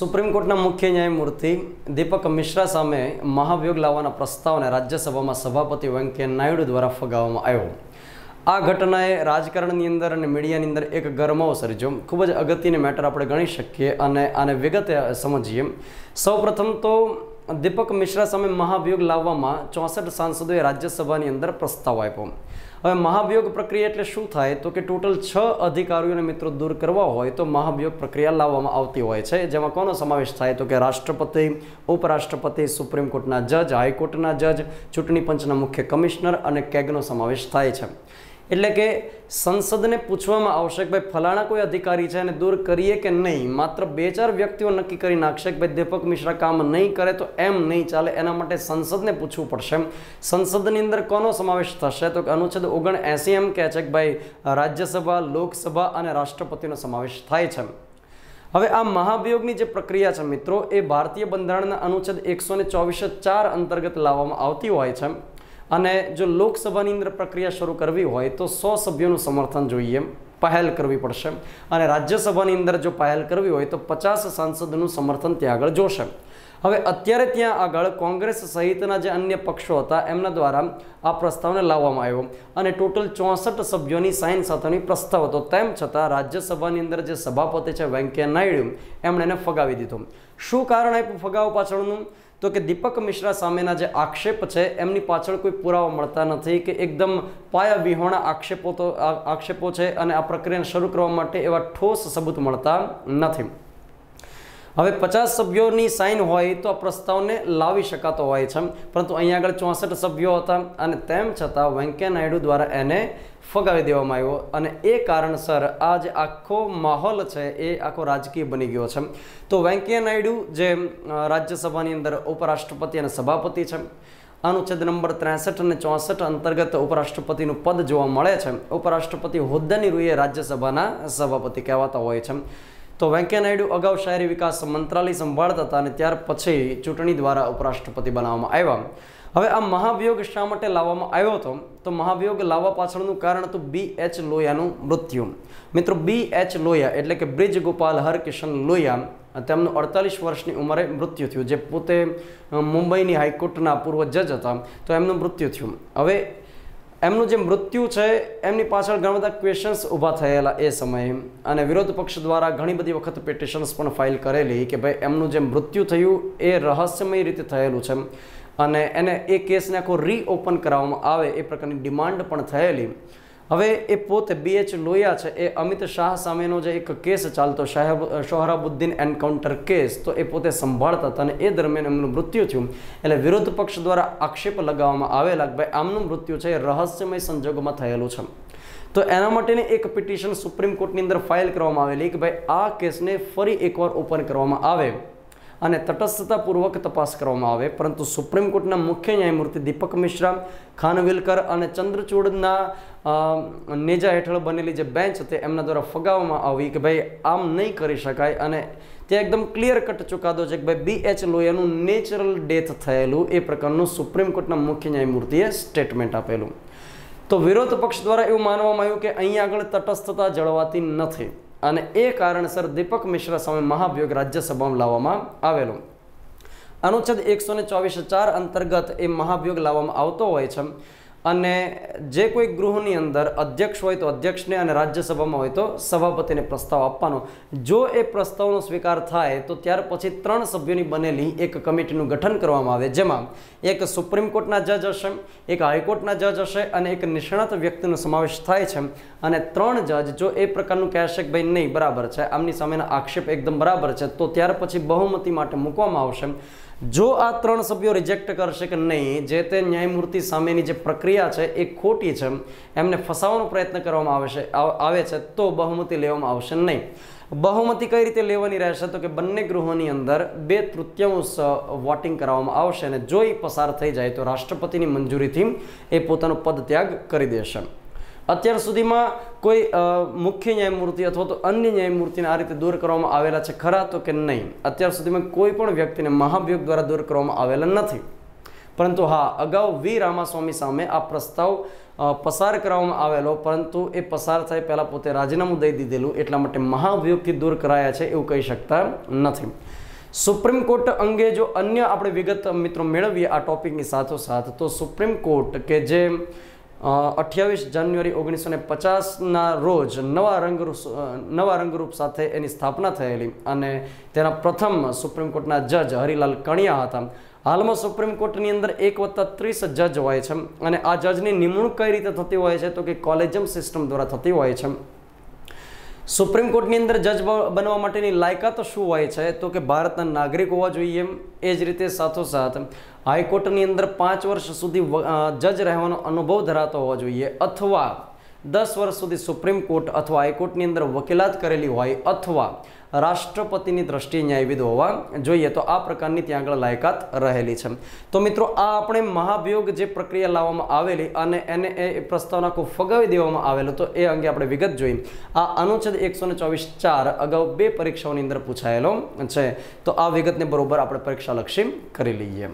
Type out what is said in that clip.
Supreme કોર્ટના મુખ્ય ન્યાયમૂર્તિ દીપક મિશ્રા સામે મહાભિયોગ લાવવાના પ્રસ્તાવને રાજ્યસભામાં સભાપતિ વેંકૈયા નાયડુ દ્વારા ફગાવવામાં આવ્યો। આ ઘટનાએ રાજકારણની અંદર અને મીડિયાની અંદર એક ગરમાવો સર્જ્યો। ખૂબ જ અગત્યની મેટર આપણે ગણી શકીએ અને આને વિગતે સમજીએ। સૌપ્રથમ તો દીપક મિશ્રા સામે મહાભિયોગ લાવવામાં 64 સાંસદોએ રાજ્યસભાની અંદર પ્રસ્તાવ આપ્યો। હવે મહાભિયોગ પ્રક્રિયા એટલે શું થાય તો કે ટોટલ 6 અધિકારીઓને મિત્રો દૂર કરવા હોય તો મહાભિયોગ પ્રક્રિયા લાવવામાં આવતી હોય છે, જેમાં કોનો સમાવેશ થાય તો કે રાષ્ટ્રપતિ, ઉપરાષ્ટ્રપતિ, સુપ્રીમ કોર્ટના જજ, હાઈકોર્ટના જજ, ચૂંટણી પંચના મુખ્ય કમિશનર અને કેગનો સમાવેશ થાય છે। એટલે કે સંસદને પૂછવામાં આવશે કે ભાઈ ફલાણા કોઈ અધિકારી છે અને દૂર કરીએ કે નહીં। માત્ર 2-4 વ્યક્તિઓ નક્કી કરી નાખશે કે ભાઈ દીપક મિશ્રા કામ નહીં કરે તો એમ નહીં ચાલે, એના માટે સંસદને પૂછવું પડશે। સંસદની અંદર કોનો સમાવેશ થશે તો કે અનુચ્છેદ 79 એમ કહે છે કે ભાઈ રાજ્યસભા, લોકસભા અને રાષ્ટ્રપતિનો સમાવેશ થાય છે। હવે આ મહાભિયોગની જે પ્રક્રિયા છે મિત્રો એ ભારતીય બંધારણના અનુચ્છેદ 124(4) અંતર્ગત લાવવામાં આવતી હોય છે। અને જો લોકસભાની અંદર પ્રક્રિયા શરૂ કરવી હોય તો 100 સભ્યોનું સમર્થન જોઈએ, પહેલ કરવી પડશે। અને રાજ્યસભાની અંદર જો પહેલ કરવી હોય તો 50 સાંસદોનું સમર્થન ત્યાં આગળ જોશે। હવે અત્યારે ત્યાં આગળ કોંગ્રેસ સહિતના જે અન્ય પક્ષો હતા એમના દ્વારા આ પ્રસ્તાવને લાવવામાં આવ્યો અને ટોટલ 64 સભ્યોની સાઇન સાથેનો પ્રસ્તાવ હતો। તેમ છતાં રાજ્યસભાની અંદર જે સભાપતિ છે વેંકૈયા નાયડુ એમણે એને ફગાવી દીધો। શું કારણ આપ્યું ફગાવવા પાછળનું તો કે દીપક મિશ્રા સામેના જે આક્ષેપ છે એમની પાછળ કોઈ પુરાવા મળતા નથી કે એકદમ પાયાવિહોણા આક્ષેપો છે અને આ પ્રક્રિયાને શરૂ કરવા માટે એવા ઠોસ સબૂત મળતા નથી। હવે 50 સભ્યોની સાઇન હોય તો આ પ્રસ્તાવને લાવી શકાતો હોય છે, પરંતુ અહીંયા આગળ 64 સભ્યો હતા અને તેમ છતાં વેંકૈયા નાયડુ દ્વારા એને ફગાવી દેવામાં આવ્યો અને એ કારણસર આ જે આખો માહોલ છે એ આખો રાજકીય બની ગયો છે। તો વેંકૈયા નાયડુ જે રાજ્યસભાની અંદર ઉપરાષ્ટ્રપતિ અને સભાપતિ છે, અનુચ્છેદ નંબર 63 અને 64 અંતર્ગત ઉપરાષ્ટ્રપતિનું પદ જોવા મળે છે। ઉપરાષ્ટ્રપતિ હોદ્દાની રૂએ રાજ્યસભાના સભાપતિ કહેવાતા હોય છે। તો વેંકૈયા નાયડુ અગાઉ શહેરી વિકાસ મંત્રાલય સંભાળતા હતા અને ત્યાર પછી ચૂંટણી દ્વારા ઉપરાષ્ટ્રપતિ બનાવવામાં આવ્યા। હવે આ મહાભિયોગ શા માટે લાવવામાં આવ્યો હતો તો મહાભિયોગ લાવવા પાછળનું કારણ હતું BH લોહિયાનું મૃત્યુ। મિત્રો BH લોહિયા એટલે કે બ્રિજ ગોપાલ હરકિશન લોહિયા, તેમનું 48 વર્ષની ઉંમરે મૃત્યુ થયું, જે પોતે મુંબઈની હાઈકોર્ટના પૂર્વ જજ હતા, તો એમનું મૃત્યુ થયું। હવે એમનું જે મૃત્યુ છે એમની પાછળ ઘણા બધા ક્વેશ્ચન્સ ઊભા થયેલા એ સમયે અને વિરોધ પક્ષ દ્વારા ઘણી બધી વખત પિટિશન્સ પણ ફાઇલ કરેલી કે ભાઈ એમનું જે મૃત્યુ થયું એ રહસ્યમય રીતે થયેલું છે અને એને એ કેસને આખો રીઓપન કરાવવામાં આવે એ પ્રકારની ડિમાન્ડ પણ થયેલી। હવે એ પોતે BH લોહિયા છે એ અમિત શાહ સામેનો જે એક કેસ ચાલતો સોહરાબુદ્દીન એન્કાઉન્ટર કેસ, તો એ પોતે સંભાળતા હતા અને એ દરમિયાન એમનું મૃત્યુ થયું। એટલે વિરોધ પક્ષ દ્વારા આક્ષેપ લગાવવામાં આવેલા કે ભાઈ આમનું મૃત્યુ છે એ રહસ્યમય સંજોગોમાં થયેલું છે। તો એના માટેની એક પિટિશન સુપ્રીમ કોર્ટની અંદર ફાઇલ કરવામાં આવેલી કે ભાઈ આ કેસને ફરી એકવાર ઓપન કરવામાં આવે અને તટસ્થતાપૂર્વક તપાસ કરવામાં આવે, પરંતુ સુપ્રીમ કોર્ટના મુખ્ય ન્યાયમૂર્તિ દીપક મિશ્રા, ખાનવિલકર અને ચંદ્રચૂડના નેજા હેઠળ બનેલી જે બેન્ચ હતી એમના દ્વારા ફગાવવામાં આવી કે ભાઈ આમ નહીં કરી શકાય અને ત્યાં એકદમ ક્લિયર કટ ચુકાદો છે કે ભાઈ BH લોહિયાનું નેચરલ ડેથ થયેલું એ પ્રકારનું સુપ્રીમ કોર્ટના મુખ્ય ન્યાયમૂર્તિએ સ્ટેટમેન્ટ આપેલું। તો વિરોધ પક્ષ દ્વારા એવું માનવામાં આવ્યું કે અહીંયા આગળ તટસ્થતા જળવાતી નથી અને એ કારણસર દીપક મિશ્રા સામે મહાભિયોગ રાજ્યસભામાં લાવવામાં આવેલો। અનુચ્છેદ 124(4) અંતર્ગત એ મહાભિયોગ લાવવામાં આવતો હોય છે અને જે કોઈ ગૃહની અંદર અધ્યક્ષ હોય તો અધ્યક્ષને અને રાજ્યસભામાં હોય તો સભાપતિને પ્રસ્તાવ આપવાનો। જો એ પ્રસ્તાવનો સ્વીકાર થાય તો ત્યાર પછી 3 સભ્યોની બનેલી એક કમિટીનું ગઠન કરવામાં આવે, જેમાં એક સુપ્રીમ કોર્ટના જજ હશે, એક હાઈકોર્ટના જજ હશે અને એક નિષ્ણાત વ્યક્તિનો સમાવેશ થાય છે। અને 3 જજ જો એ પ્રકારનું કહેશે કે ભાઈ નહીં બરાબર છે, આમની સામેના આક્ષેપ એકદમ બરાબર છે, તો ત્યાર પછી બહુમતી માટે મૂકવામાં આવશે। જો આ 3 સભ્યો રિજેક્ટ કરશે કે નહીં, જે તે ન્યાયમૂર્તિ સામેની જે પ્રક્રિયા છે એ ખોટી છે, એમને ફસાવવાનો પ્રયત્ન કરવામાં આવે છે, તો બહુમતી લેવામાં આવશે નહીં। બહુમતી કઈ રીતે લેવાની રહેશે તો કે બંને ગૃહોની અંદર 2/3 વોટિંગ કરવામાં આવશે અને જો એ પસાર થઈ જાય તો રાષ્ટ્રપતિની મંજૂરીથી એ પોતાનો પદ ત્યાગ કરી દેશે। અત્યાર સુધીમાં કોઈ મુખ્ય ન્યાયમૂર્તિ અથવા તો અન્ય ન્યાયમૂર્તિને આ રીતે દૂર કરવામાં આવેલા છે ખરા તો કે નહીં? અત્યાર સુધીમાં કોઈ પણ વ્યક્તિને મહાભિયોગ દ્વારા દૂર કરવામાં આવેલા નથી, પરંતુ હા અગાઉ વી રામાસ્વામી સામે આ પ્રસ્તાવ પસાર કરવામાં આવેલો, પરંતુ એ પસાર થાય પહેલાં પોતે રાજીનામું દઈ દીધેલું, એટલા માટે મહાભિયોગથી દૂર કરાયા છે એવું કહી શકતા નથી। સુપ્રીમ કોર્ટ અંગે જો અન્ય આપણે વિગત મિત્રો મેળવીએ આ ટોપિકની સાથોસાથ, તો સુપ્રીમ કોર્ટ કે જે 28 જાન્યુઆરી 1950ના રોજ નવા રંગરૂપ સાથે એની સ્થાપના થયેલી અને તેના પ્રથમ સુપ્રીમ કોર્ટના જજ હરિલાલ કણિયા હતા. હાલમાં સુપ્રીમ કોર્ટની અંદર 1+30 જજ હોય છે અને આ જજની નિમણૂક કઈ રીતે થતી હોય છે તો કે કોલેજિયમ સિસ્ટમ દ્વારા થતી હોય છે. સુપ્રીમ કોર્ટની અંદર જજ બનવા માટેની લાયકાત શું હોય છે તો કે ભારતના નાગરિક હોવા જોઈએ. એ જ રીતે સાથોસાથ હાઈકોર્ટની અંદર 5 વર્ષ સુધી જજ રહેવાનો અનુભવ ધરાવતો હોવો જોઈએ, અથવા 10 વર્ષ સુધી સુપ્રીમ કોર્ટ અથવા હાઈકોર્ટની અંદર વકીલાત કરેલી હોય, અથવા રાષ્ટ્રપતિની દ્રષ્ટિએ ન્યાયવિદ હોવા જોઈએ. તો આ પ્રકારની ત્યાં આગળ લાયકાત રહેલી છે. તો મિત્રો આ આપણે મહાભિયોગ જે પ્રક્રિયા લાવવામાં આવેલી અને એને એ પ્રસ્તાવના આખું ફગાવી દેવામાં આવેલો, તો એ અંગે આપણે વિગત જોઈ. આ અનુચ્છેદ 124(4) અગાઉ 2 પરીક્ષાઓની અંદર પૂછાયેલો છે. તો આ વિગતને બરોબર આપણે પરીક્ષાલક્ષી કરી લઈએ.